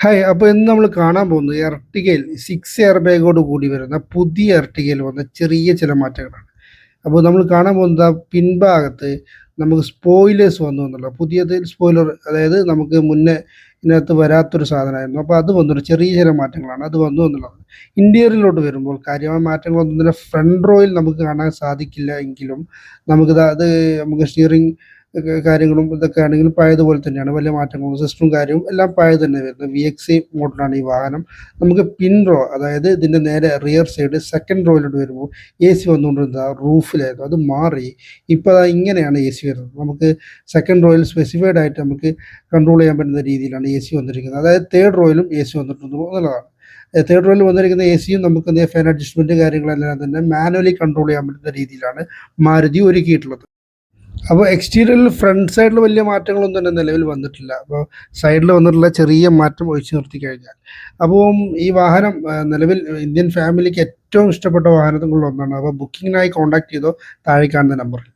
Hi. അപ്പോൾ ഇന്ന് നമ്മൾ കാണാൻ പോകുന്നത് എർട്ടിഗയിൽ 6 എയർ ബാഗോട് കൂടി വരുന്ന പുതിയ എർട്ടിഗയിൽ വന്ന ചെറിയ ചില മാറ്റങ്ങളാണ്. അപ്പോൾ നമ്മൾ കാണാൻ പോകുന്നത് പിൻഭാഗത്ത് നമുക്ക് സ്പോയിലേഴ്സ് വന്നു എന്നുള്ളത്. പുതിയത് സ്പോയിലർ, അതായത് നമുക്ക് മുന്നേ ഇതിനകത്ത് വരാത്തൊരു സാധനമായിരുന്നു. അപ്പോൾ അത് വന്നൊരു ചെറിയ ചില മാറ്റങ്ങളാണ്, അത് വന്നു എന്നുള്ളതാണ്. ഇന്റീരിയറിലോട്ട് വരുമ്പോൾ കാര്യമായ മാറ്റങ്ങളൊന്നും ഫ്രണ്ട് റോയിൽ നമുക്ക് കാണാൻ സാധിക്കില്ല എങ്കിലും അത് നമുക്ക് സ്റ്റിയറിംഗ് കാര്യങ്ങളും ഇതൊക്കെ ആണെങ്കിലും പഴയതുപോലെ തന്നെയാണ്. വലിയ മാറ്റങ്ങളും സിസ്റ്റവും കാര്യവും എല്ലാം പഴയത് തന്നെ വരുന്നത്. VX മോഡലാണ് ഈ വാഹനം. നമുക്ക് പിൻ റോ, അതായത് ഇതിൻ്റെ നേരെ റിയർ സൈഡ് സെക്കൻഡ് റോയിലോട്ട് വരുമ്പോൾ AC വന്നുകൊണ്ടിരുന്നത് റൂഫിലായിരുന്നു, അത് മാറി ഇപ്പോൾ ഇങ്ങനെയാണ് AC വരുന്നത്. നമുക്ക് സെക്കൻഡ് റോയിൽ സ്പെസിഫൈഡ് ആയിട്ട് നമുക്ക് കൺട്രോൾ ചെയ്യാൻ പറ്റുന്ന രീതിയിലാണ് AC വന്നിരിക്കുന്നത്. അതായത് തേർഡ് റോയിലും AC വന്നിട്ടുണ്ട് എന്നുള്ളതാണ്. തേർഡ് റോയിൽ വന്നിരിക്കുന്ന AC നമുക്ക് ഫാൻ അഡ്ജസ്റ്റ്മെൻറ്റ് കാര്യങ്ങളെല്ലാം തന്നെ മാനുവലി കൺട്രോൾ ചെയ്യാൻ പറ്റുന്ന രീതിയിലാണ് മാരുതി ഒരുക്കിയിട്ടുള്ളത്. അപ്പോൾ എക്സ്റ്റീരിയറിൽ ഫ്രണ്ട് സൈഡിൽ വലിയ മാറ്റങ്ങളൊന്നും തന്നെ നിലവിൽ വന്നിട്ടില്ല. അപ്പോൾ സൈഡിൽ വന്നിട്ടുള്ള ചെറിയ മാറ്റം ഒഴിച്ചു നിർത്തി കഴിഞ്ഞാൽ, അപ്പം ഈ വാഹനം നിലവിൽ ഇന്ത്യൻ ഫാമിലിക്ക് ഏറ്റവും ഇഷ്ടപ്പെട്ട വാഹനങ്ങളിലൊന്നാണ്. അപ്പോൾ ബുക്കിങ്ങിനായി കോൺടാക്ട് ചെയ്തോ താഴെ കാണുന്ന നമ്പറിൽ.